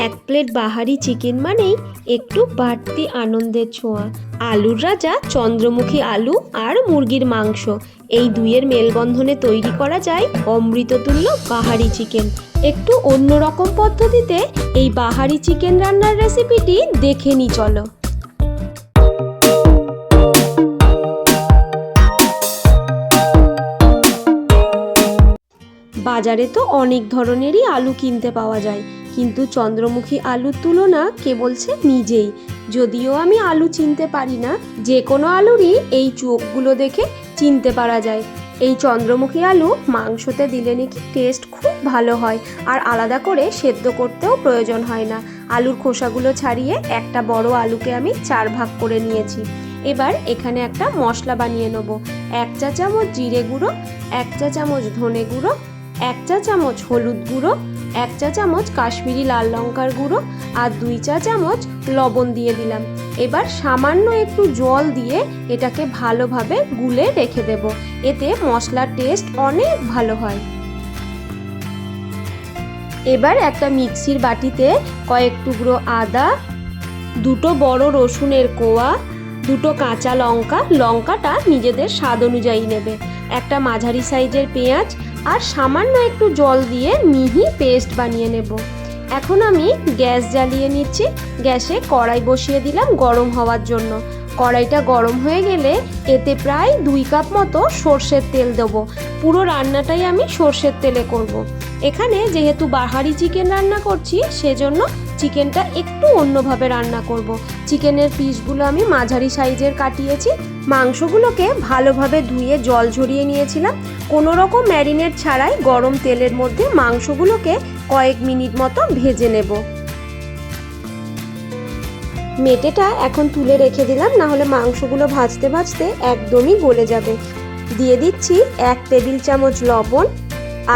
এক প্লেট বাহারি চিকেন মানেই একটু বাড়তি আনন্দের ছোঁয়া। আলুর রাজা চন্দ্রমুখী আলু আর মুরগির মাংস, এই দুইয়ের মেলবন্ধনে তৈরি করা যায় অমৃততুল্য বাহারি চিকেন। একটু অন্যরকম পদ্ধতিতে এই বাহারি চিকেন রান্নার রেসিপিটি দেখে নি চলো। বাজারে তো অনেক ধরনেরই আলু কিনতে পাওয়া যায়, কিন্তু চন্দ্রমুখী আলুর তুলনা কে বলছে নিজেই। যদিও আমি আলু চিনতে পারি না, যে কোনো আলুরই এই চোখগুলো দেখে চিনতে পারা যায়। এই চন্দ্রমুখী আলু মাংসতে দিলে নাকি টেস্ট খুব ভালো হয়, আর আলাদা করে সেদ্ধ করতেও প্রয়োজন হয় না। আলুর খোসাগুলো ছাড়িয়ে একটা বড় আলুকে আমি 4 ভাগ করে নিয়েছি। এবার এখানে একটা মশলা বানিয়ে নেব। 1 চা চামচ জিরে গুঁড়ো, 1 চা চামচ ধনে গুঁড়ো, 1 চা চামচ হলুদ গুঁড়ো, 1 চা চামচ কাশ্মীরি লাল লঙ্কার গুঁড়ো আর 2 চা চামচ লবণ দিয়ে দিলাম। এবার সামান্য একটু জল দিয়ে এটাকে ভালোভাবে গুলে রেখে দেব, এতে মশলার টেস্ট অনেক ভালো হয়। এবার একটা মিক্সির বাটিতে কয়েক টুকরো আদা, 2টো বড় রসুনের কোয়া, 2টো কাঁচা লঙ্কা, লঙ্কাটা নিজেদের স্বাদ অনুযায়ী নেবে, একটা মাঝারি সাইজের পেঁয়াজ আর সামান্য একটু জল দিয়ে মিহি পেস্ট বানিয়ে নেব। এখন আমি গ্যাস জ্বালিয়ে নিচ্ছি। গ্যাসে কড়াই বসিয়ে দিলাম গরম হওয়ার জন্য। কড়াইটা গরম হয়ে গেলে এতে প্রায় 2 কাপ মতো সর্ষের তেল দেবো। পুরো রান্নাটাই আমি সর্ষের তেলে করব। এখানে যেহেতু বাহারি চিকেন রান্না করছি, সেজন্য চিকেনটা একটু অন্যভাবে রান্না করব। চিকেনের পিসগুলো আমি মাঝারি সাইজের কাটিয়েছি। মাংসগুলোকে ভালোভাবে ধুয়ে জল ঝরিয়ে নিয়েছিলাম। কোনো রকম ম্যারিনেট ছাড়াই গরম তেলের মধ্যে মাংসগুলোকে কয়েক মিনিট মতো ভেজে নেব। মেটেটা এখন তুলে রেখে দিলাম, না হলে মাংসগুলো ভাজতে ভাজতে একদমই গলে যাবে। দিয়ে দিচ্ছি 1 টেবিল চামচ লবণ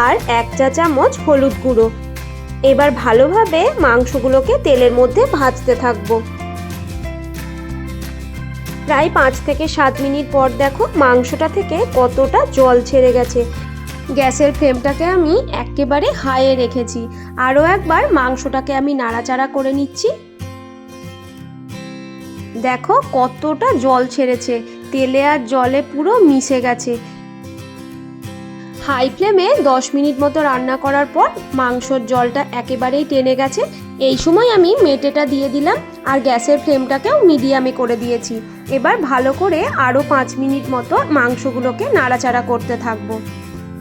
আর 1 চা চামচ হলুদ গুঁড়ো। এবার ভালোভাবে মাংসগুলোকে তেলের মধ্যে ভাজতে থাকবো। প্রায় 5 থেকে 7 মিনিট পর দেখো মাংসটা থেকে কতটা জল ছেড়ে গেছে। গ্যাসের ফ্লেমটাকে আমি একেবারে হাইয়ে রেখেছি। আরও একবার মাংসটাকে আমি নাড়াচাড়া করে নিচ্ছি। দেখো কতটা জল ছেড়েছে, তেলে আর জলে পুরো মিশে গেছে। হাই ফ্লেমে 10 মিনিট মতো রান্না করার পর মাংসর জলটা একেবারেই টেনে গেছে। এই সময় আমি মেটেটা দিয়ে দিলাম আর গ্যাসের ফ্লেমটাকেও মিডিয়ামে করে দিয়েছি। এবার ভালো করে আরও 5 মিনিট মতো মাংসগুলোকে নাড়াচাড়া করতে থাকবো।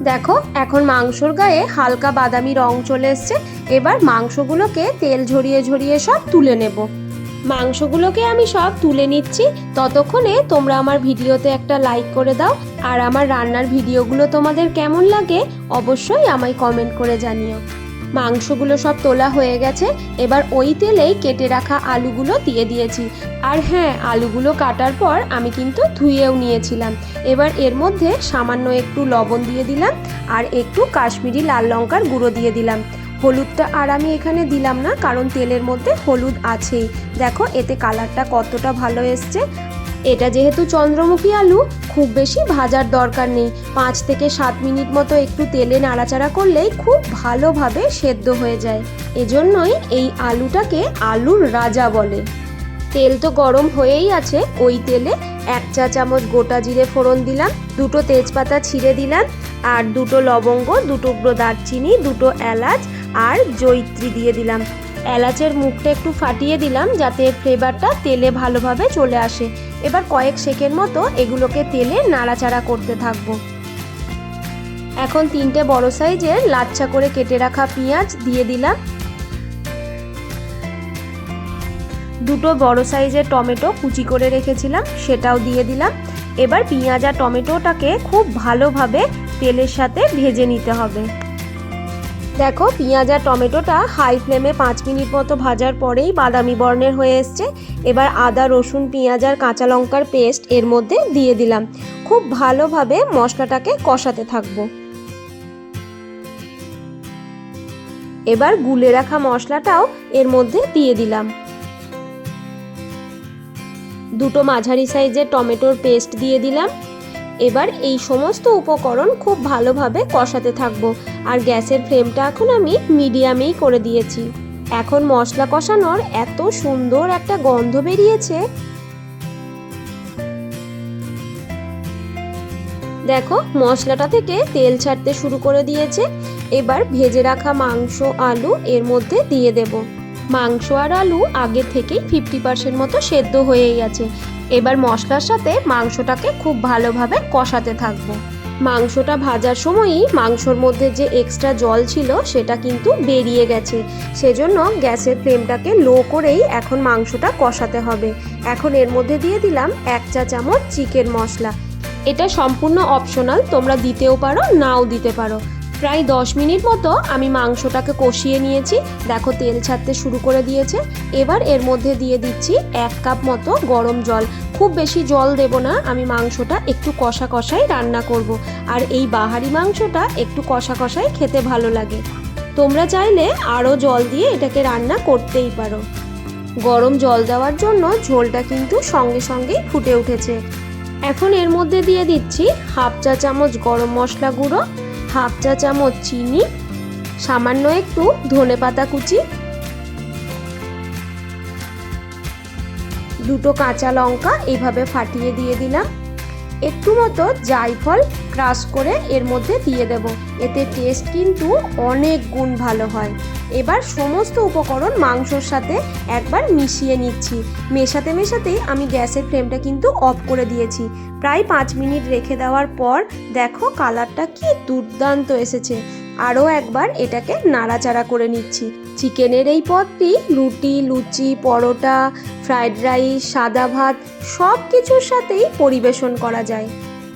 দেখো এখন মাংসর গায়ে হালকা বাদামি রং চলে এসছে। এবার মাংসগুলোকে তেল ঝরিয়ে ঝরিয়ে সব তুলে নেব। মাংসগুলোকে আমি সব তুলে নিচ্ছি। ততক্ষণে তোমরা আমার ভিডিওতে একটা লাইক করে দাও, আর আমার রান্নার ভিডিওগুলো তোমাদের কেমন লাগে অবশ্যই আমায় কমেন্ট করে জানিও। মাংসগুলো সব তোলা হয়ে গেছে। এবার ওই তেলেই কেটে রাখা আলুগুলো দিয়ে দিয়েছি। আর হ্যাঁ, আলুগুলো কাটার পর আমি কিন্তু ধুয়েও নিয়েছিলাম। এবার এর মধ্যে সামান্য একটু লবণ দিয়ে দিলাম আর একটু কাশ্মীরি লাল লঙ্কার গুঁড়ো দিয়ে দিলাম। হলুদটা আর আমি এখানে দিলাম না, কারণ তেলের মধ্যে হলুদ আছেই। দেখো এতে কালারটা কতটা ভালো এসছে। এটা যেহেতু চন্দ্রমুখী আলু, খুব বেশি ভাজার দরকার নেই। 5 থেকে 7 মিনিট মতো একটু তেলে নাড়াচাড়া করলেই খুব ভালোভাবে সেদ্ধ হয়ে যায়। এজন্যই এই আলুটাকে আলুর রাজা বলে। তেল তো গরম হয়েই আছে। ওই তেলে 1 চা চামচ গোটা জিরে ফোড়ন দিলাম, 2টো তেজপাতা ছিঁড়ে দিলাম আর 2টো লবঙ্গ, 2 টুকরো দারচিনি, 2টো এলাচ আর জয়িত্রী দিয়ে দিলাম। এলাচের মুখটা একটু ফাটিয়ে দিলাম যাতে ফ্লেভারটা তেলে ভালোভাবে চলে আসে। এবার কয়েক সেকেন্ড মতো এগুলোকে তেলে নাড়াচাড়া করতে থাকবো। এখন 3টে বড় সাইজের লাচ্ছা করে কেটে রাখা পেঁয়াজ দিয়ে দিলাম। 2টো বড় সাইজের টমেটো কুচি করে রেখেছিলাম, সেটাও দিয়ে দিলাম। এবার পেঁয়াজ আর টমেটোটাকে খুব ভালোভাবে তেলের সাথে ভেজে নিতে হবে। দেখো পেঁয়াজ আর টমেটোটা হাই ফ্লেমে 5 মিনিট মতো ভাজার পরেই বাদামি বর্ণের হয়ে এসছে। এবার আদা, রসুন, পেঁয়াজ আর কাঁচা লঙ্কার পেস্ট এর মধ্যে দিয়ে দিলাম। খুব ভালোভাবে মশলাটাকে কষাতে থাকবো। এবার গুলে রাখা মশলাটাও এর মধ্যে দিয়ে দিলাম। 2টো মাঝারি সাইজের টমেটোর পেস্ট দিয়ে দিলাম। এবার এই সমস্ত উপকরণ খুব ভালোভাবে কষাতে থাকবো। আর গ্যাসের ফ্লেমটা এখন আমি মিডিয়ামেই করে দিয়েছি। এখন মশলা কষানোর এত সুন্দর একটা গন্ধ বেরিয়েছে। দেখো মশলাটা থেকে তেল ছাড়তে শুরু করে দিয়েছে। এবার ভেজে রাখা মাংস আলু এর মধ্যে দিয়ে দেব। মাংস আর আলু আগে থেকেই 50% মতো সেদ্ধ হয়ে গেছে। এবার মশলার সাথে মাংসটাকে খুব ভালোভাবে কষাতে থাকবো। মাংসটা ভাজার সময়ই মাংসর মধ্যে যে এক্সট্রা জল ছিল সেটা কিন্তু বেরিয়ে গেছে, সেজন্য গ্যাসের ফ্লেমটাকে লো করেই এখন মাংসটা কষাতে হবে। এখন এর মধ্যে দিয়ে দিলাম 1 চা চামচ চিকেন মশলা। এটা সম্পূর্ণ অপশনাল, তোমরা দিতেও পারো নাও দিতে পারো। প্রায় 10 মিনিট মতো আমি মাংসটাকে কষিয়ে নিয়েছি। দেখো তেল ছাড়তে শুরু করে দিয়েছে। এবার এর মধ্যে দিয়ে দিচ্ছি 1 কাপ মতো গরম জল। খুব বেশি জল দেব না, আমি মাংসটা একটু কষা কষাই রান্না করব। আর এই বাহারি মাংসটা একটু কষা কষাই খেতে ভালো লাগে। তোমরা চাইলে আরও জল দিয়ে এটাকে রান্না করতেই পারো। গরম জল দেওয়ার জন্য ঝোলটা কিন্তু সঙ্গে সঙ্গেই ফুটে উঠেছে। এখন এর মধ্যে দিয়ে দিচ্ছি 1/2 চা চামচ গরম মশলা গুঁড়ো, 1/2 চা চামচ চিনি, সামান্য একটু ধনেপাতা কুচি, 2টো কাঁচা লঙ্কা এইভাবে ফাটিয়ে দিয়ে দিলাম, একটু মতো জায়ফল ক্রাশ করে এর মধ্যে দিয়ে দেব। এতে টেস্ট কিন্তু অনেক গুণ ভালো হয়। এবার সমস্ত উপকরণ মাংসর সাথে একবার মিশিয়ে নিচ্ছি। মেশাতে মেশাতেই আমি গ্যাসের ফ্লেমটা কিন্তু অফ করে দিয়েছি। প্রায় 5 মিনিট রেখে দেওয়ার পর দেখো কালারটা কি দুর্দান্ত এসেছে। আরও একবার এটাকে নাড়াচাড়া করে নিচ্ছি। চিকেনের এই পদটি রুটি, লুচি, পরোটা, ফ্রাইড রাইস, সাদা ভাত সব কিছুর সাথেই পরিবেশন করা যায়।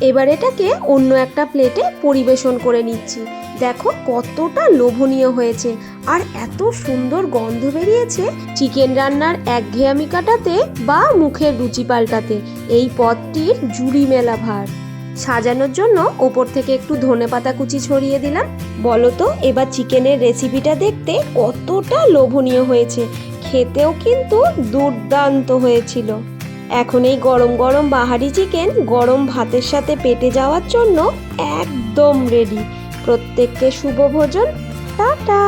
এবার এটাকে অন্য একটা প্লেটে পরিবেশন করে নিচ্ছি। দেখো কতটা লোভনীয় হয়েছে আর এত সুন্দর গন্ধ বেরিয়েছে। চিকেন রান্নার একঘেয়েমি কাটাতে বা মুখের রুচি পাল্টাতে এই পদটির জুড়ি মেলা ভার। সাজানোর জন্য ওপর থেকে একটু ধনেপাতা কুচি ছড়িয়ে দিলাম। বলো তো এবার চিকেনের রেসিপিটা দেখতে কতটা লোভনীয় হয়েছে, খেতেও কিন্তু দুর্দান্ত হয়েছিল। এখন এই গরম গরম বাহারি চিকেন গরম ভাতের সাথে পেটে যাওয়ার জন্য একদম রেডি। প্রত্যেককে শুভ ভোজন। টাটা।